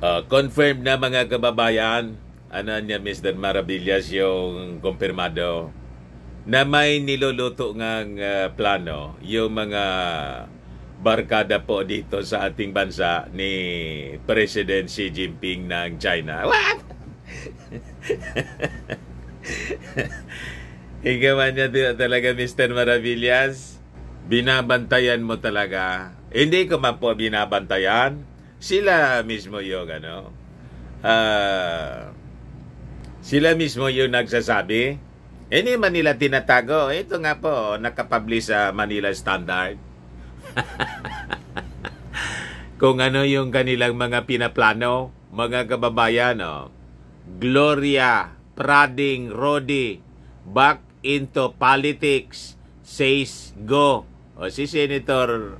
Confirmed na mga kababayan, ano niya Mr. Maravillas yung kumpirmado na may niluluto ngang plano yung mga barkada po dito sa ating bansa ni President Xi Jinping ng China. What? Ikaw man niya talaga Mr. Maravillas, binabantayan mo talaga. Hindi ko man po binabantayan. Sila mismo yung sila mismo yung nagsasabi. Hindi man nila tinatago. Ito nga po, nakapublish sa Manila Standard. Kung ano yung kanilang mga pinaplano, mga kababayan, Gloria Prading Rodi, back into politics, says go. Si Senator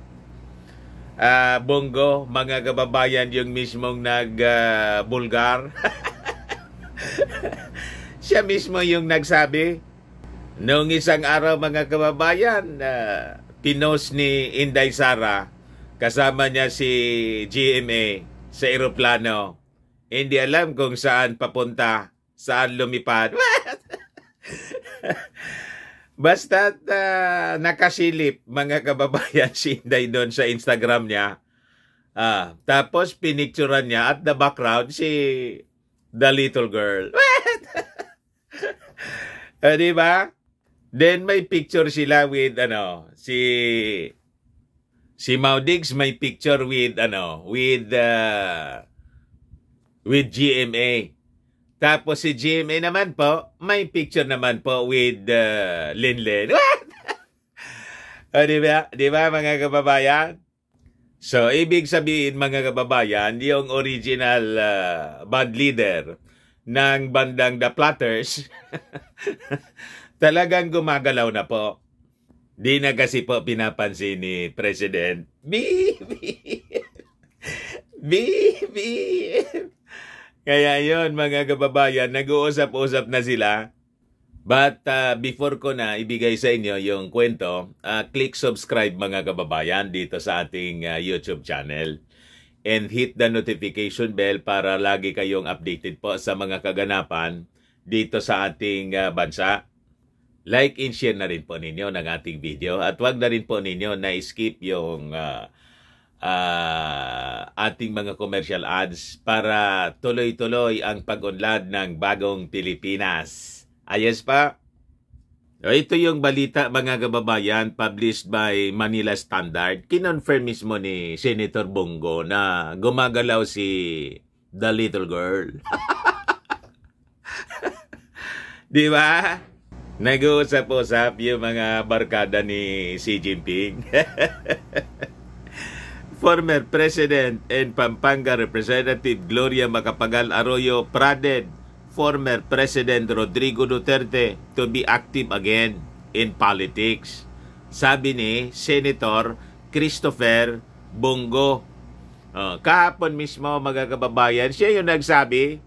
Bongo, mga kababayan, yung mismong nag-bulgar. Siya mismo yung nagsabi. Noong isang araw, mga kababayan, pinost ni Inday Sara, kasama niya si GMA sa eroplano. Hindi alam kung saan papunta, saan lumipad. Basta nakasilip, mga kababayan, si Inday doon sa Instagram niya. Tapos pinicturan niya at the background si the little girl. Diba? Then may picture sila with si Maudigs may picture with with GMA. Tapos si GMA naman po, may picture naman po with Linlen. Diba mga kababayan? So, ibig sabihin mga kababayan, yung original band leader ng bandang The Platters, talagang gumagalaw na po. Di na kasi po pinapansin ni President. Kaya yon mga kababayan, nag-uusap-usap na sila. But before ko na ibigay sa inyo yung kwento, click subscribe mga kababayan dito sa ating YouTube channel. And hit the notification bell para lagi kayong updated po sa mga kaganapan dito sa ating bansa. Like and share na rin po ninyo ng ating video. At wag na rin po ninyo na skip yung ating mga commercial ads para tuloy-tuloy ang pag-unlad ng bagong Pilipinas. Ayos pa? Ito yung balita mga kababayan published by Manila Standard. Kinonfirm mismo ni Senator Bongo na gumagalaw si the little girl. Di ba? Nag-uusap-usap yung mga barkada ni Xi Jinping. Former President and Pampanga Representative Gloria Macapagal Arroyo prodded former President Rodrigo Duterte to be active again in politics. Sabi ni Senator Christopher Bongo. Kahapon mismo mga kababayan, siya yung nagsabi.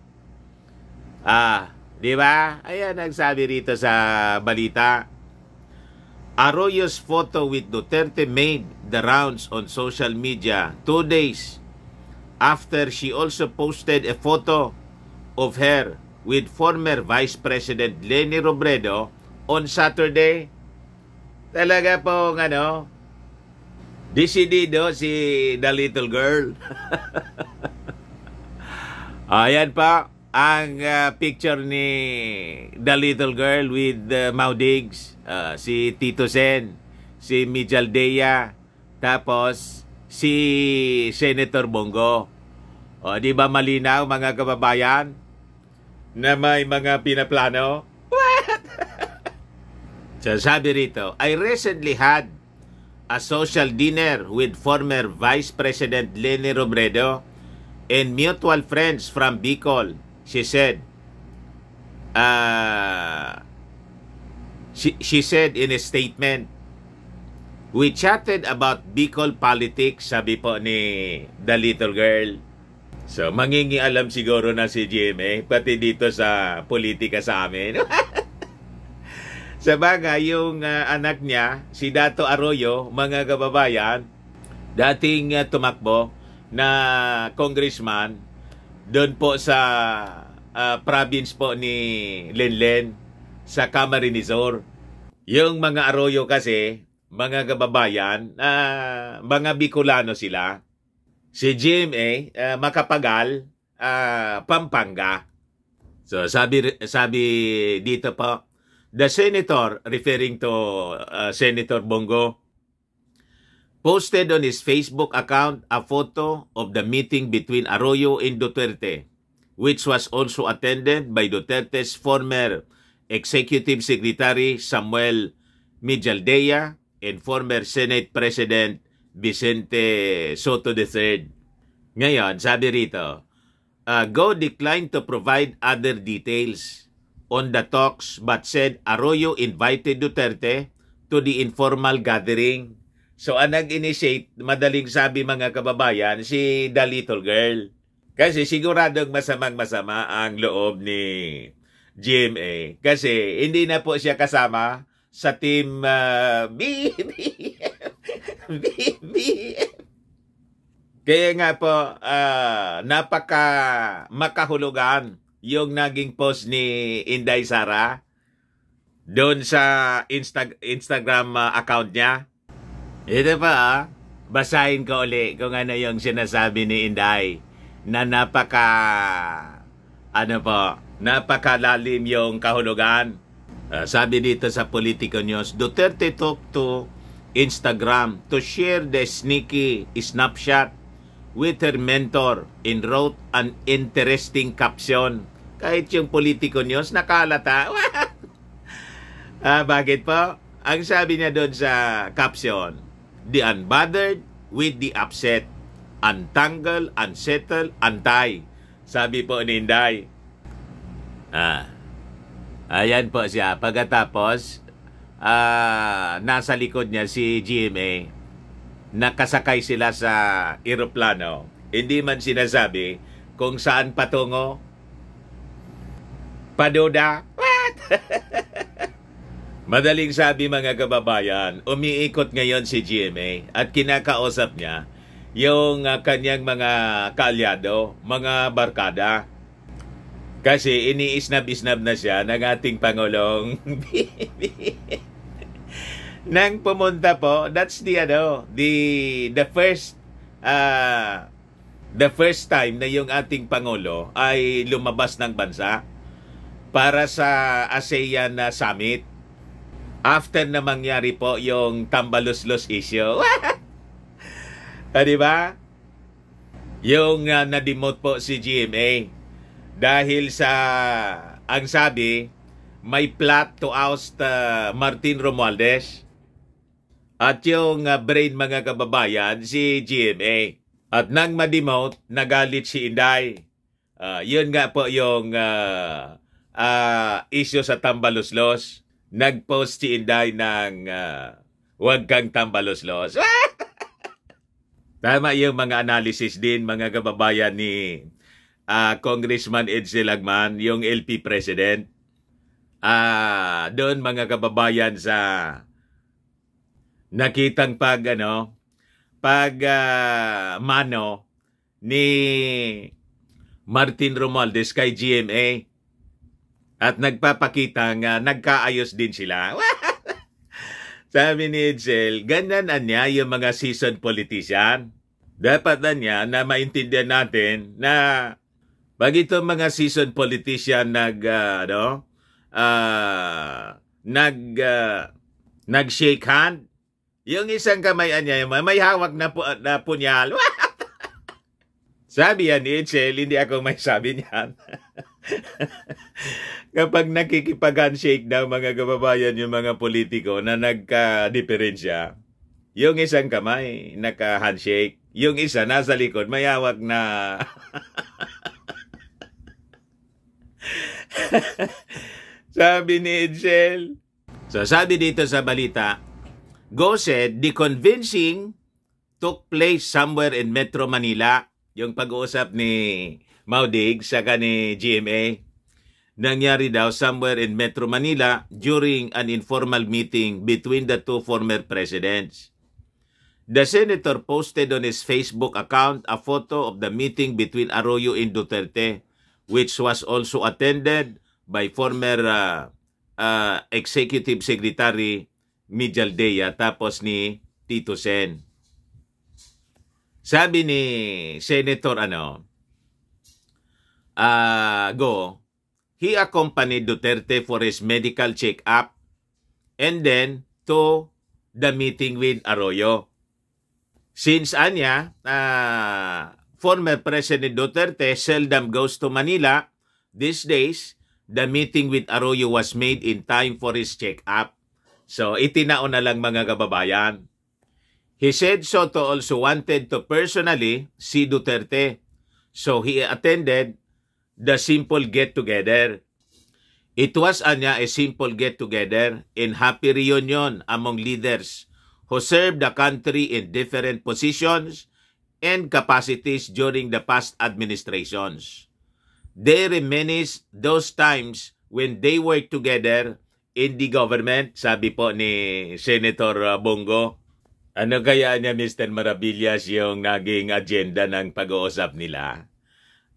Di ba? Ayan, nagsabi rito sa balita. Arroyo's photo with Duterte made the rounds on social media 2 days after she also posted a photo of her with former Vice President Leni Robredo on Saturday. Talaga pong desidido si the little girl. Ayan pa ang picture ni the little girl with Maudigs, si Tito Sen, si Mijaldea, tapos si Senator Bongo. Di ba malinaw mga kababayan? Na may mga pinaplano? What? So sabi rito, I recently had a social dinner with former Vice President Leni Robredo and mutual friends from Bicol, she said. She said in a statement, we chatted about Bicol politics, sabi po ni the little girl. So, mangingialam siguro na si GMA, pati dito sa politika sa amin. Sa bagay, yung anak niya, si Dato Arroyo, mga kababayan, dating tumakbo na congressman doon po sa province po ni Lenlen sa Camarines Sur. Yung mga Arroyo kasi, mga kababayan, mga Bicolano sila. Si GMA, Makapagal, Pampanga. So sabi dito po, the senator, referring to Senator Bongo, posted on his Facebook account a photo of the meeting between Arroyo and Duterte, which was also attended by Duterte's former Executive Secretary Samuel Mijaldea and former Senate President Vicente Soto III. Ngayon, sabi rito, Go declined to provide other details on the talks but said Arroyo invited Duterte to the informal gathering. So, ang nag-initiate, madaling sabi mga kababayan, si The Little Girl. Kasi siguradong masamang-masama ang loob ni GMA. Kasi hindi na po siya kasama sa team BBM. Kaya nga po, napaka makahulugan yung naging post ni Inday Sara doon sa Instagram account niya. Ito pa, basahin ko uli kung ano yung sinasabi ni Inday na napakalalim yung kahulugan. Sabi dito sa Politico News, Duterte talked to Instagram to share the sneaky snapshot with her mentor and wrote an interesting caption. Kahit yung Politico News, nakalata. Bakit po? Ang sabi niya doon sa caption, the unbothered with the upset, untangle, unsettle, antay. Sabi po ni Inday. Ayan po siya. Pagkatapos, nasa likod niya si GMA. Nakasakay sila sa eroplano. Hindi man sinasabi kung saan patungo. Paduda. What? Madaling sabi mga kababayan, umiikot ngayon si GMA at kinakausap niya yung kanyang mga kaalyado, mga barkada. Kasi iniisnab-isnab na siya ng ating Pangulong nang pumunta po, that's the first time na yung ating Pangulo ay lumabas ng bansa para sa ASEAN Summit. After na mangyari po yung Tambaluslos issue. Diba? Yung na-demote po si GMA dahil sa, ang sabi, may plot to oust Martin Romualdez. At yung brain mga kababayan, si GMA. At nang ma-demote, nagalit si Inday. Yun nga po yung issue sa Tambaluslos. Nag-post si Inday ng huwag kang tambaluslos. Tama yung mga analysis din, mga kababayan ni Congressman Edsel Lagman, yung LP President. Doon mga kababayan sa nakitang mano ni Martin Romualdez kay GMA. At nagpapakita nga nagkaayos din sila. Sabi ni Edsel, ganyan niya yung mga seasoned politician. Dapat na niya na maintindihan natin na pag itong mga seasoned politician nag-shake hand, yung isang kamay niya, may hawak na punyal. Sabi yan ni Edsel, hindi ako may sabi niyan. Kapag nakikipag-handshake daw mga kababayan yung mga politiko na nagka-diferensya, yung isang kamay naka-handshake, yung isa nasa likod may hawak na sabi ni Edsel. So sabi dito sa balita, Go said the convincing took place somewhere in Metro Manila. Yung pag-uusap ni Maudig sa ni GMA, nangyari daw somewhere in Metro Manila during an informal meeting between the two former presidents. The senator posted on his Facebook account a photo of the meeting between Arroyo and Duterte, which was also attended by former Executive Secretary Mijaldea tapos ni Tito Sen. Sabi ni Senator Go, he accompanied Duterte for his medical check-up and then to the meeting with Arroyo. Since former President Duterte seldom goes to Manila these days, the meeting with Arroyo was made in time for his check-up. So, itinaon na lang mga kababayan. He said Soto also wanted to personally see Duterte, so he attended the simple get-together. It was a simple get-together and happy reunion among leaders who served the country in different positions and capacities during the past administrations. They reminisce those times when they worked together in the government, sabi po ni Senator Bongo. Ano kaya niya, Mr. Maravillas, yung naging agenda ng pag-uusap nila?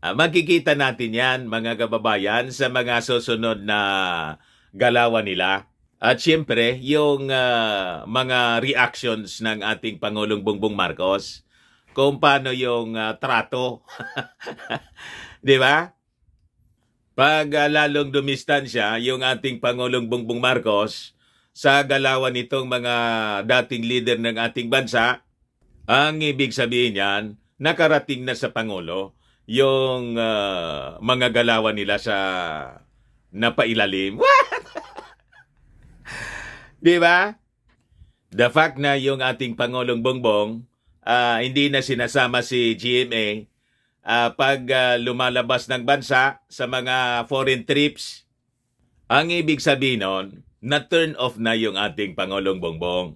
Makikita natin yan, mga kababayan, sa mga susunod na galawan nila. At siyempre, yung mga reactions ng ating Pangulong Bongbong Marcos, kung paano yung trato. Di ba? Pag lalong dumistansya yung ating Pangulong Bongbong Marcos sa galawan nitong mga dating leader ng ating bansa, ang ibig sabihin yan, nakarating na sa Pangulo yung mga galawan nila sa napailalim. Di ba? The fact na yung ating Pangulong Bongbong hindi na sinasama si GMA pag lumalabas ng bansa sa mga foreign trips, ang ibig sabihin nun, na-turn off na yung ating Pangulong Bongbong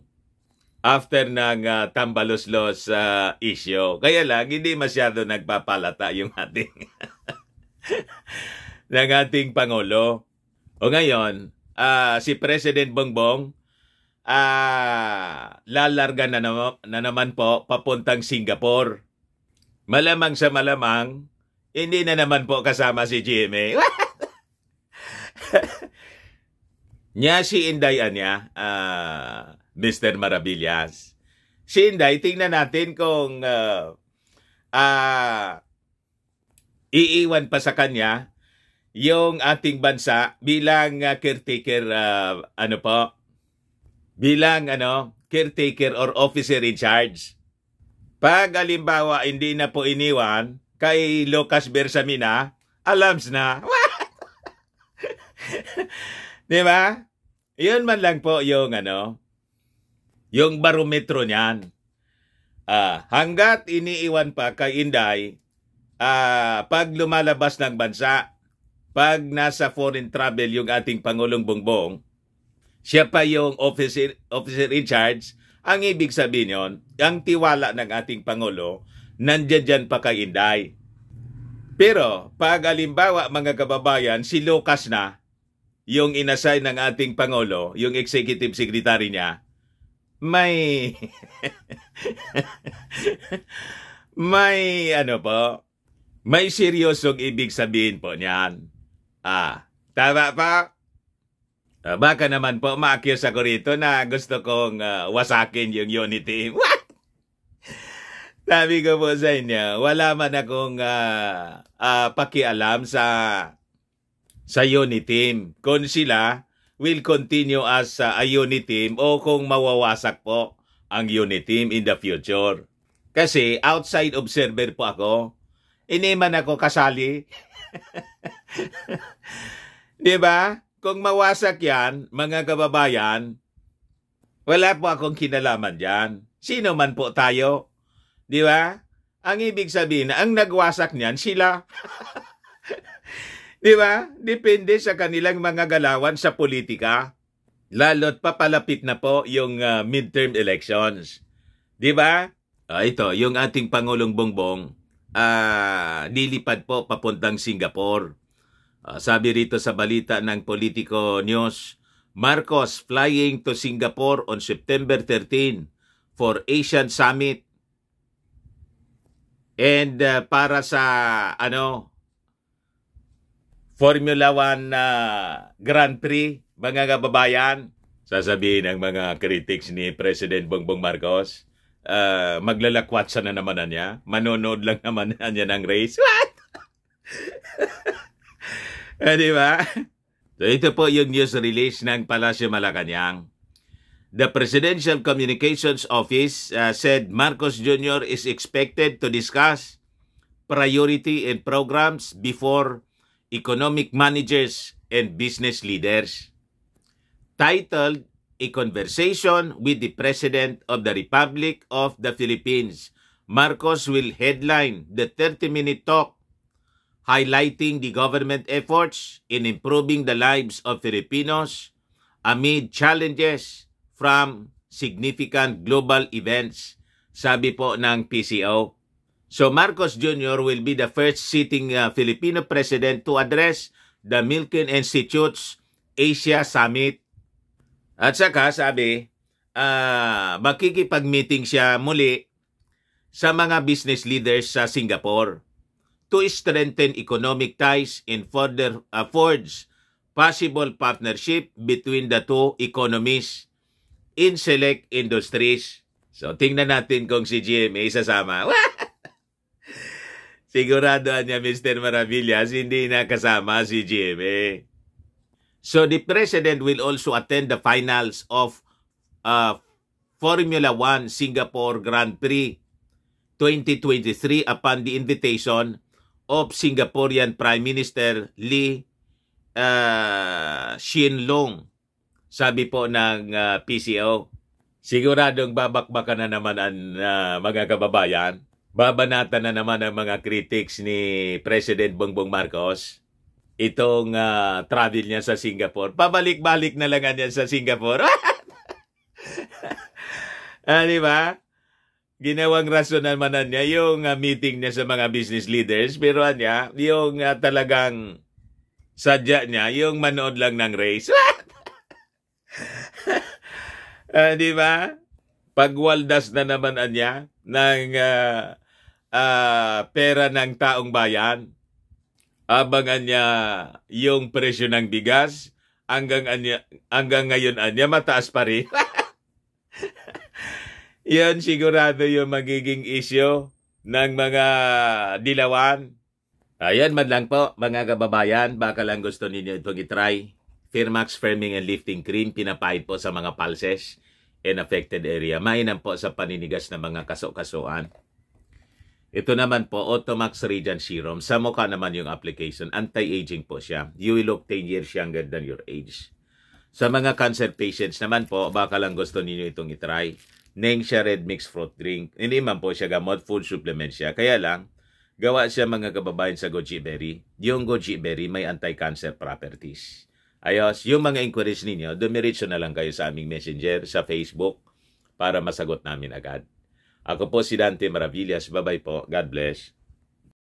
after ng tambalos-los issue. Kaya lang, hindi masyado nagpapalata yung ating ng ating Pangulo. O ngayon, si President Bongbong lalarga na naman po papuntang Singapore. Malamang sa malamang, hindi na naman po kasama si GMA. Nya si Inday Mr. Maravillas. Si Inday, tingnan natin kung iiwan pa sa kanya yung ating bansa bilang caretaker, bilang caretaker or officer in charge. Pag alimbawa hindi na po iniwan kay Lucas Bersamina, alams na. Di ba? Yun man lang po yung yung barometro niyan. Hanggat iniiwan pa kay Inday, pag lumalabas ng bansa, pag nasa foreign travel yung ating Pangulong Bongbong, siya pa yung officer in charge, ang ibig sabihin yun, ang tiwala ng ating Pangulo, nandyan dyan pa kay Inday. Pero, pag alimbawa mga kababayan, si Lucas na, yung inassign ng ating Pangulo, yung executive secretary niya, may may seryosong ibig sabihin po niyan. Tama pa? Baka naman po ma-accuse ako rito na gusto kong wasakin yung unity. What? Sabi ko po sa inyo, wala man akong pakialam sa unit team. Kung sila will continue as a unit team o kung mawawasak po ang unit team in the future. Kasi outside observer po ako. Hindi man ako kasali. Di ba? Kung mawasak yan, mga kababayan, wala po akong kinalaman dyan. Sino man po tayo. Di ba? Ang ibig sabihin, ang nagwasak niyan, sila. Di ba? Depende sa kanilang mga galawan sa politika. Lalo't papalapit na po yung midterm elections. Di ba? Ito, yung ating Pangulong Bongbong, lilipad po papuntang Singapore. Sabi rito sa balita ng Politico News, Marcos flying to Singapore on September 13 for Asian Summit. And para sa Formula 1 Grand Prix, mga kababayan, sasabihin ng mga critics ni President Bongbong Marcos, maglalakwatsa na naman na niya, manonood lang naman na niya ng race. What? Di ba? So ito po yung news release ng Palasyo Malacanang. The Presidential Communications Office said Marcos Jr. is expected to discuss priority and programs before economic managers and business leaders. Titled, A Conversation with the President of the Republic of the Philippines, Marcos will headline the 30-minute talk, highlighting the government efforts in improving the lives of Filipinos amid challenges from significant global events, sabi po ng PCO. So Marcos Jr. will be the first sitting Filipino president to address the Milken Institute's Asia Summit. At saka sabi, makikipag-meeting siya muli sa mga business leaders sa Singapore to strengthen economic ties and further forge possible partnership between the two economies in select industries. So tingnan natin kung si GMA sasama. Sigurado niya Mr. Maravillas hindi nakasama si GMA. So the President will also attend the finals of Formula 1 Singapore Grand Prix 2023 upon the invitation of Singaporean Prime Minister Lee Hsien Loong, sabi po ng PCO. Siguradong babakbakan na naman ang mga kababayan. Babanatan na naman ang mga critics ni President Bongbong Marcos itong travel niya sa Singapore. Pabalik-balik na lang niya sa Singapore. Di ba? Ginawang rason naman niya yung meeting niya sa mga business leaders, pero niya, yung talagang sadya niya, yung manood lang ng race. Di ba? Pagwaldas na naman niya ng pera ng taong bayan. Abangan niya yung presyo ng bigas hanggang ngayon mataas pa rin. Yan sigurado yung magiging issue ng mga dilawan. Ayan man lang po mga kababayan, baka lang gusto ninyo itong itry. Firmax Firming and Lifting Cream, pinapahid po sa mga pulses in affected area. Mainam po sa paninigas ng mga kaso-kasuan. Ito naman po, Automax Radiant Serum. Sa mukha naman yung application. Anti-aging po siya. You will look 10 years younger than your age. Sa mga cancer patients naman po, baka lang gusto ninyo itong itry. Nengxia Red Mixed Fruit Drink. Hindi man po siya gamot, food supplement siya. Kaya lang, gawa siya mga kababayan sa goji berry. Yung goji berry may anti-cancer properties. Ayos, yung mga inquiries ninyo, dumiretso na lang kayo sa aming messenger sa Facebook para masagot namin agad. Ako po si Dante Maravillas. Bye-bye po. God bless.